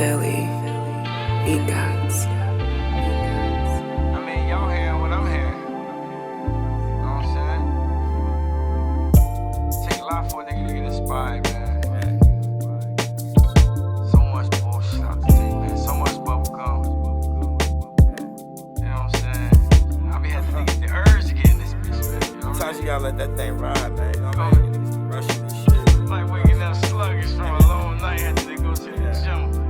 Philly, BEATZ. I mean, y'all hearing what I'm hearing. You know what I'm saying? Take a lot for a nigga to get inspired, man. So much bullshit out the tape, man. So much bubble gum. You know what I'm saying? I be having to get the urge to get in this bitch, man. You know Sometimes you gotta let that thing ride, man. You know what I Oh. mean? Niggas be rushing this shit. It's like waking up sluggish from a long night after they go to the gym.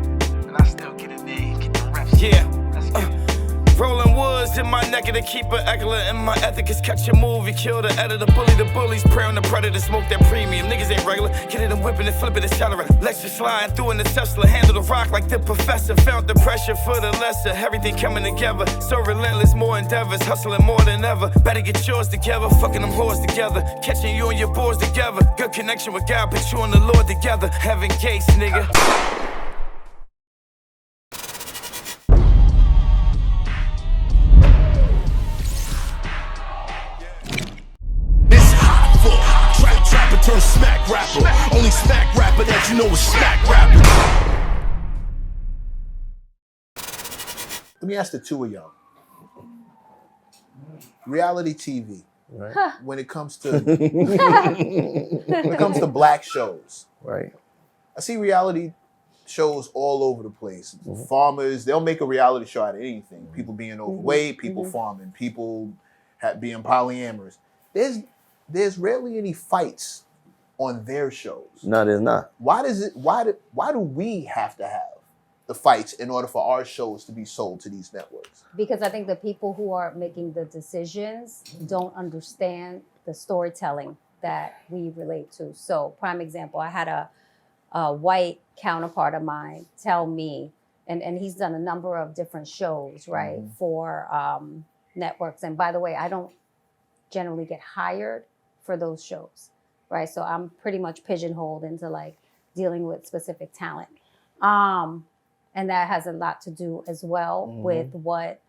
And I still get in there and get the reps. Yeah. Let's get it. Rolling woods in my neck of the keeper, Eckler, and my ethic is catch a move. You kill the editor, bully the bullies, prey on the predator, smoke that premium. Niggas ain't regular, get it and whipping and flipping, accelerator. Lecture sliding through in the Tesla, handle the rock like the professor. Felt the pressure for the lesser, everything coming together. So relentless, more endeavors, hustling more than ever. Better get yours together, fucking them whores together. Catching you and your boys together. Good connection with God, put you and the Lord together. Heaven gates, nigga. Turn smack rapper. Only smack rapper that you know is smack rapper. Let me ask the two of y'all. Reality TV. Right. When it comes to black shows. Right. I see reality shows all over the place. Mm-hmm. Farmers, they'll make a reality show out of anything. People being overweight, people farming, people being polyamorous. There's rarely any fights on their shows. No, there's not. Why do we have to have the fights in order for our shows to be sold to these networks? Because I think the people who are making the decisions don't understand the storytelling that we relate to. So, prime example, I had a white counterpart of mine tell me, and he's done a number of different shows, right, for networks. And by the way, I don't generally get hired for those shows. Right, so I'm pretty much pigeonholed into like dealing with specific talent, and that has a lot to do as well with what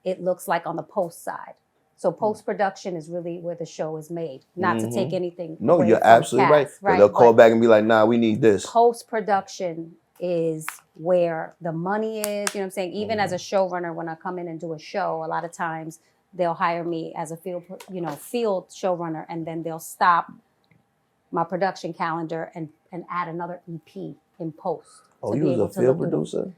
it looks like on the post side. So post production is really where the show is made. Not to take anything. No, away you're from absolutely cast, right. They'll call back and be like, "Nah, we need this." Post production is where the money is. You know what I'm saying? Even as a showrunner, when I come in and do a show, a lot of times they'll hire me as a field showrunner, and then they'll stop my production calendar and add another EP in post. Oh, you was a field producer?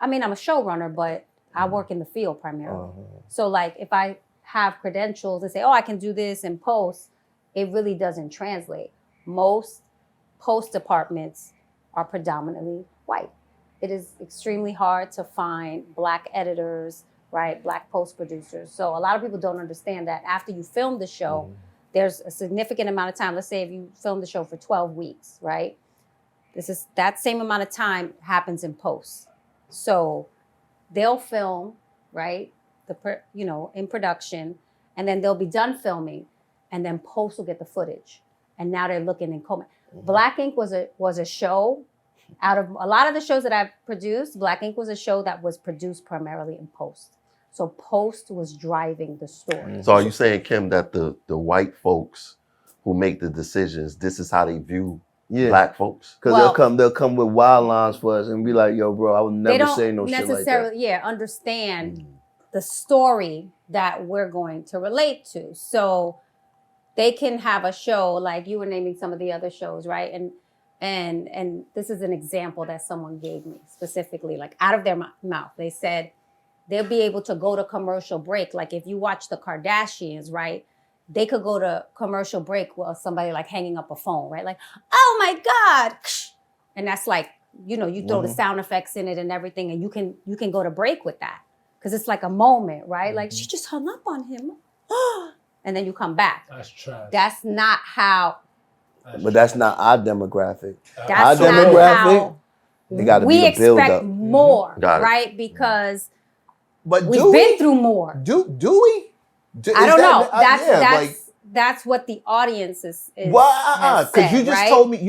I mean, I'm a showrunner, but I work in the field primarily. So like if I have credentials and say, oh, I can do this in post, it really doesn't translate. Most post departments are predominantly white. It is extremely hard to find Black editors, right? Black post producers. So a lot of people don't understand that after you film the show, there's a significant amount of time. Let's say if you film the show for 12 weeks, right? That same amount of time happens in post. So they'll film, right? In production, and then they'll be done filming, and then post will get the footage. And now they're looking in comment. Black Ink was a show. Out of a lot of the shows that I've produced, Black Ink was a show that was produced primarily in post. So post was driving the story. So are you saying, Kim, that the white folks who make the decisions, this is how they view Black folks? Because they'll come with wild lines for us and be like, yo, bro, I would never say no shit like that. Understand the story that we're going to relate to. So they can have a show, like you were naming some of the other shows, right? And this is an example that someone gave me specifically, like out of their mouth. They said, they'll be able to go to commercial break. Like if you watch the Kardashians, right? They could go to commercial break with somebody like hanging up a phone, right? Like, oh my God. And that's like, you throw the sound effects in it and everything, and you can go to break with that. Because it's like a moment, right? Like she just hung up on him. And then you come back. That's trash. That's not how. That's not our demographic. That's our not demographic, how they gotta we be a build expect up. more, right? Because But we've been through more. Do we? I don't know. That's what the audience is. Well, because you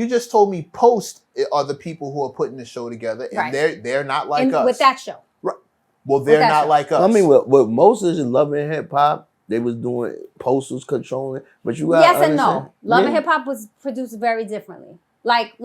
just told me post are the people who are putting the show together, and they're not like us with that show. Right. Well, they're not like us. I mean, with most of Love and Hip Hop, they was doing posters controlling, but you got yes and no. Love and Hip Hop was produced very differently. Like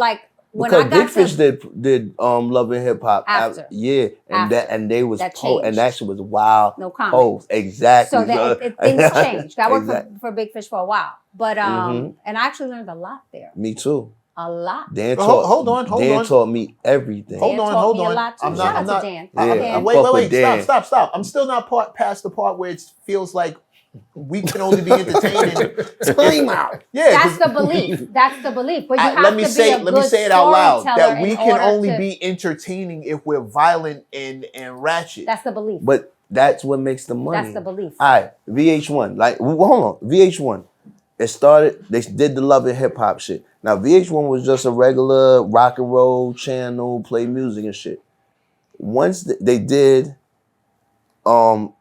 Because Big Fish did Love and Hip Hop after. Yeah, and After. and they was That and that shit was wild. No comment. Post. Exactly. So that things changed. I worked Exactly. for Big Fish for a while, but and I actually learned a lot there. Me too. A lot. Dan Hold on. Dan taught me everything. Hold Dan on. taught me a lot too. Shout out to Dan. Yeah, I'm Wait. fuck with Dan. Stop. I'm still not past the part where it feels like we can only be entertaining. Time out. Yeah. That's the belief. That's the belief. But you have let me to say be a let me good say it out loud storyteller that we in can order only to- be entertaining if we're violent and ratchet. That's the belief. But that's what makes the money. That's the belief. All right, VH1. Like, hold on, VH1. It started. They did the Love and Hip Hop shit. Now VH1 was just a regular rock and roll channel, play music and shit. Once they did, Flavor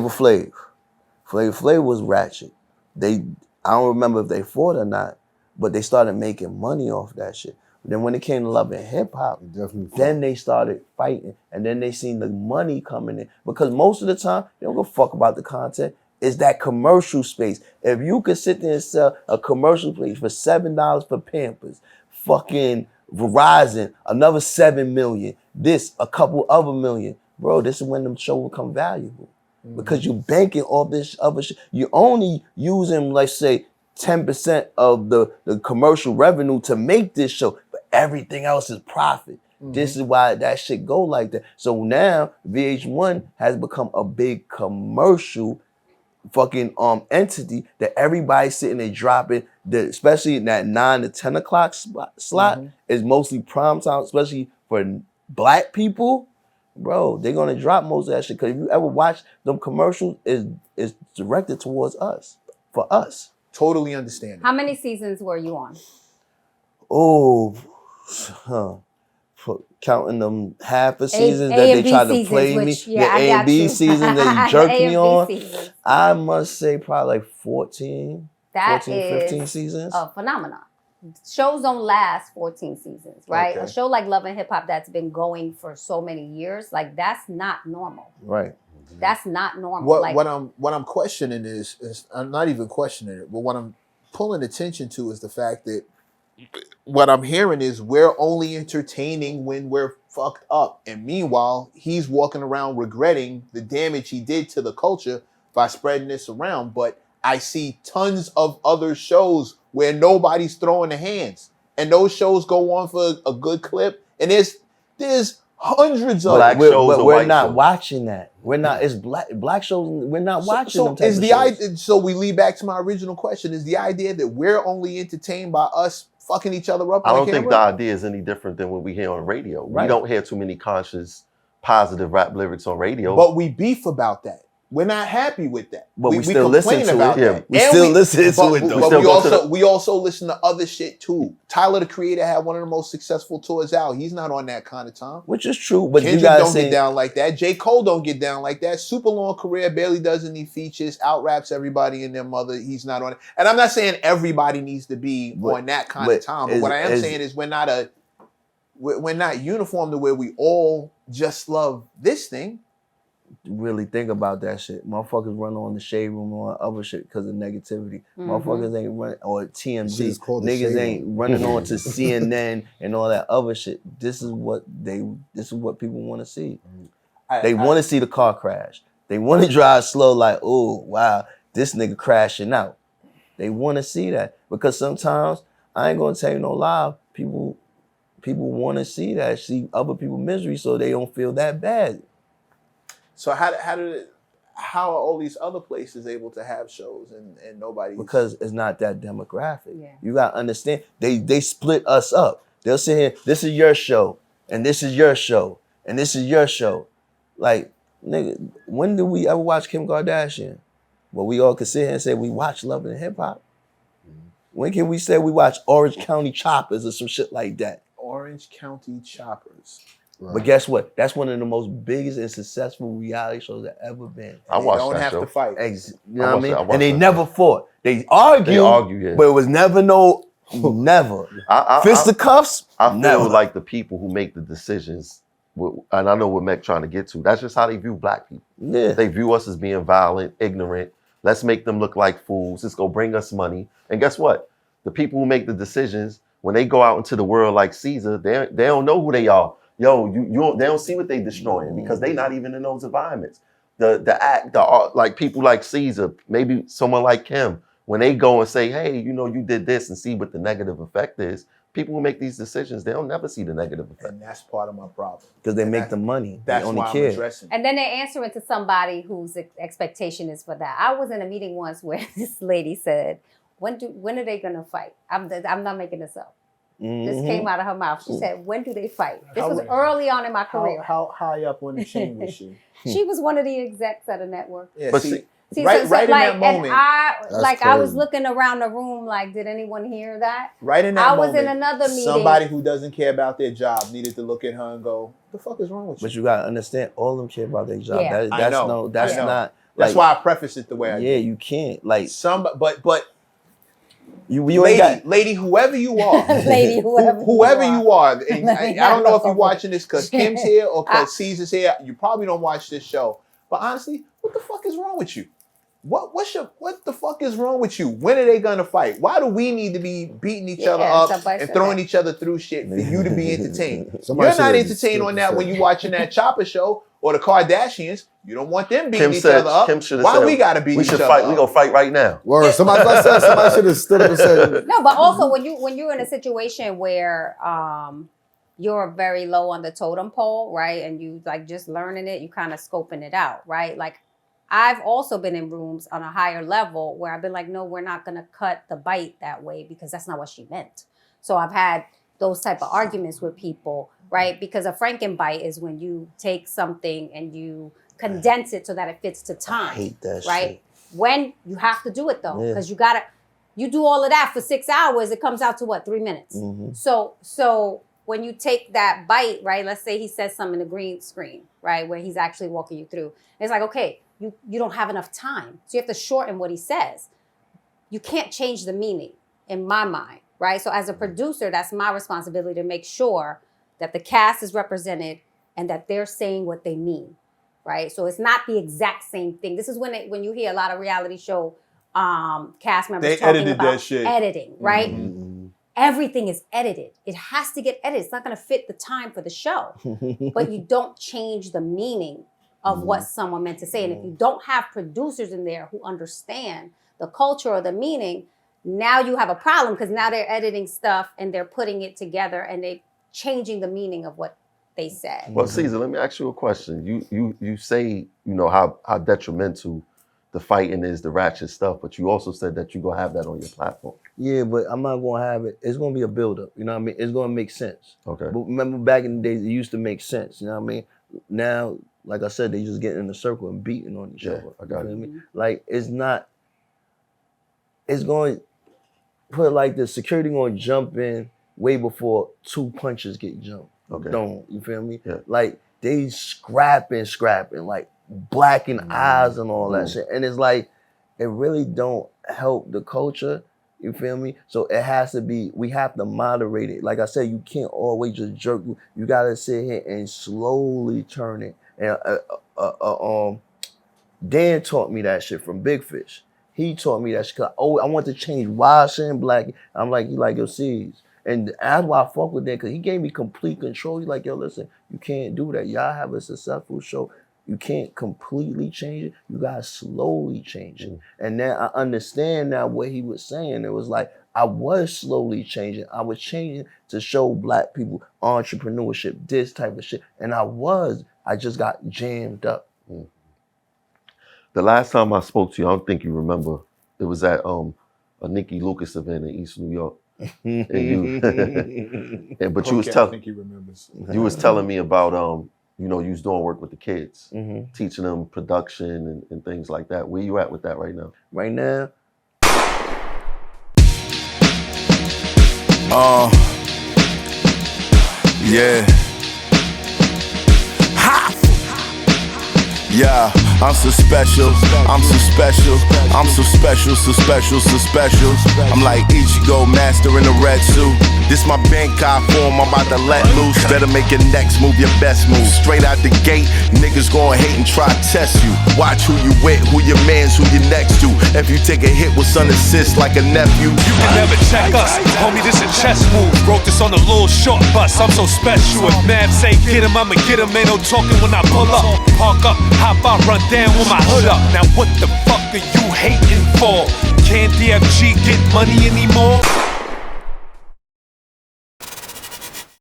Flav. Flavor Flav was ratchet. I don't remember if they fought or not, but they started making money off that shit. Then when it came to Love and Hip Hop, then they started fighting, and then they seen the money coming in. Because most of the time, they don't give a fuck about the content. It's that commercial space. If you could sit there and sell a commercial space for $7 for Pampers, fucking Verizon, another 7 million, this, a couple other million, bro, this is when them shows become valuable. Because you're banking all this other shit. You're only using, let's say, 10% of the commercial revenue to make this show, but everything else is profit. This is why that shit go like that. So now VH1 has become a big commercial fucking entity that everybody's sitting there dropping, especially in that 9 to 10 o'clock slot is mostly prime time, especially for black people. Bro, they're gonna drop most of that shit. Cause if you ever watch them commercials, is directed towards us, for us. Totally understand. How many seasons were you on? Oh, counting them half a seasons that they tried to play me, the A and B seasons that you jerked me on. Seasons. I must say probably like 14, 15 seasons. A phenomenon. Shows don't last 14 seasons, right? Okay. A show like Love and Hip Hop that's been going for so many years, like that's not normal. Right. That's not normal. What I'm questioning is I'm not even questioning it, but what I'm pulling attention to is the fact that what I'm hearing is we're only entertaining when we're fucked up. And meanwhile, he's walking around regretting the damage he did to the culture by spreading this around. But I see tons of other shows where nobody's throwing their hands. And those shows go on for a good clip. And there's hundreds of black shows. We're not watching that. We're not. It's black shows. We're not watching them. Is the idea? So we lead back to my original question: is the idea that we're only entertained by us fucking each other up? I don't think the idea is any different than what we hear on radio. Right. We don't hear too many conscious, positive rap lyrics on radio. But we beef about that. We're not happy with that. But we still listen to it. Yeah, we still listen to it though. But we also listen to other shit too. Tyler the Creator had one of the most successful tours out. He's not on that kind of time. Which is true. But Kendrick you guys don't get down like that. J. Cole don't get down like that. Super long career, barely does any features, out raps everybody and their mother. He's not on it. And I'm not saying everybody needs to be on that kind of time. But what I am saying is we're not uniform to where we all just love this thing. Really think about that shit. Motherfuckers run on the Shade Room or other shit because of negativity. Motherfuckers ain't running, or TMZ. Niggas ain't running on to CNN and all that other shit. This is what people want to see. They want to see the car crash. They want to drive slow like, oh, wow, this nigga crashing out. They want to see that. Because sometimes, I ain't going to tell you no lie, people want to see that, see other people's misery so they don't feel that bad. So how are all these other places able to have shows and nobody? Because it's not that demographic. Yeah. You gotta understand. They split us up. They'll say here, this is your show, and this is your show, and this is your show. Like, nigga, when did we ever watch Kim Kardashian? Well, we all could sit here and say we watch Love and Hip Hop. When can we say we watch Orange County Choppers or some shit like that? Orange County Choppers. Right. But guess what? That's one of the most biggest and successful reality shows that ever been. I watched that show. Don't have to fight. You know what I mean? And they never fought. They argued, yeah. But it was never never. Fisticuffs? I feel like the people who make the decisions, and I know what MECC trying to get to, that's just how they view black people. Yeah. They view us as being violent, ignorant. Let's make them look like fools. It's going to bring us money. And guess what? The people who make the decisions, when they go out into the world like Ceasar, they don't know who they are. Yo, they don't see what they destroying because they not even in those environments. The art, like people like Ceasar, maybe someone like him, when they go and say, hey, you know, you did this and see what the negative effect is, people who make these decisions, they'll never see the negative effect. And that's part of my problem. Because they make the money. That's they only why care. I'm addressing. And then they answer it to somebody whose expectation is for that. I was in a meeting once where this lady said, when are they gonna fight? I'm not making this up. This came out of her mouth. She said, when do they fight? This was early on in my career. How high up on the chain was she? She was one of the execs at a network. Yeah, But see, See, right so, in like, that moment. And I was crazy. looking around the room like, did anyone hear that? Right in that I was moment, in another meeting. somebody who doesn't care about their job needed to look at her and go, "The fuck is wrong with you?" But you gotta understand, all of them care about their job. Yeah. I know. That's I know. not. That's like, why I preface it the way I Yeah, did. you can't. Like But you ain't got. lady, whoever you are, Lady, whoever you are, and I don't know if you're Okay. watching this because Kim's here or because Caesar's here. You probably don't watch this show, but honestly, what the fuck is wrong with you? What the fuck is wrong with you? When are they gonna fight? Why do we need to be beating each other up somebody and said throwing that. each other through shit for you to be entertained? Somebody You're not said entertained on that when you're watching that Chopper show or the Kardashians. You don't want them beating Kim each said, other up. Kim should have Why said, we gotta beat we each should other fight. up? We gonna fight right now. Word. Somebody should have stood up and said, No, but also when you're in a situation where you're very low on the totem pole, right? And you like just learning it, you kind of scoping it out, right? Like I've also been in rooms on a higher level where I've been like, no, we're not gonna cut the bite that way because that's not what she meant. So I've had those type of arguments with people, right? Because a Frankenbite is when you take something and you condense it so that it fits to time. I hate that right? shit. When you have to do it though, Yeah. because you do all of that for 6 hours, it comes out to what, 3 minutes? Mm-hmm. So when you take that bite, right? Let's say he says something in the green screen, right? Where he's actually walking you through. It's like, okay, you don't have enough time. So you have to shorten what he says. You can't change the meaning in my mind, right? So as a producer, that's my responsibility to make sure that the cast is represented and that they're saying what they mean, right? So it's not the exact same thing. This is when you hear a lot of reality show cast members They talking edited about that shit. editing, right? Mm-hmm. Everything is edited. It has to get edited. It's not going to fit the time for the show. But you don't change the meaning of what someone meant to say. And if you don't have producers in there who understand the culture or the meaning, now you have a problem because now they're editing stuff and they're putting it together and they're changing the meaning of what they said. Well, Caesar, let me ask you a question. You say, you know, how detrimental the fighting is, the ratchet stuff, but you also said that you're gonna have that on your platform. Yeah, but I'm not gonna have it. It's gonna be a buildup. You know what I mean? It's gonna make sense. Okay. But remember back in the days, it used to make sense. You know what I mean? Now, like I said, they just getting in a circle and beating on each Yeah, other. I got You it. know what I mean? Like it's not. It's going put it like the security going to jump in way before 2 punches get jumped. Okay. Don't you feel me? Yeah. Like they scrapping, like blacking eyes and all that shit. And it's like it really don't help the culture. You feel me? So it has to be. We have to moderate it. Like I said, you can't always just jerk. You gotta sit here and slowly turn it. And Dan taught me that shit from Big Fish. He taught me that shit. Cause I want to change wild shit and black. I'm like, you like your seeds. And that's why I fuck with that, because he gave me complete control. He's like, yo, listen, you can't do that. Y'all have a successful show. You can't completely change it. You gotta slowly change it. And then I understand now what he was saying. It was like, I was slowly changing. I was changing to show black people entrepreneurship, this type of shit. And I just got jammed up. The last time I spoke to you, I don't think you remember. It was at a Nikki Lucas event in East New York. And you, but you was I think he remembers. You was telling me about you know, you was doing work with the kids, teaching them production and things like that. Where you at with that right now? Right now, Yeah. Ha! Yeah, I'm so special. I'm so special. I'm so special, so special, so special. I'm like Ichigo, master in a red suit. This my bank card form, I'm about to let loose. Better make your next move your best move. Straight out the gate, niggas gon' hate and try to test you. Watch who you with, who your mans, who you next to. If you take a hit with some assist like a nephew, you can never check us. Homie, this a chess move. Wrote this on a little short bus, I'm so special. If Mav say get him, I'ma get him. Ain't no talking when I pull up. Park up, hop out, run down with my hood up. Now what the fuck are you hating for? Can't DFG get money anymore?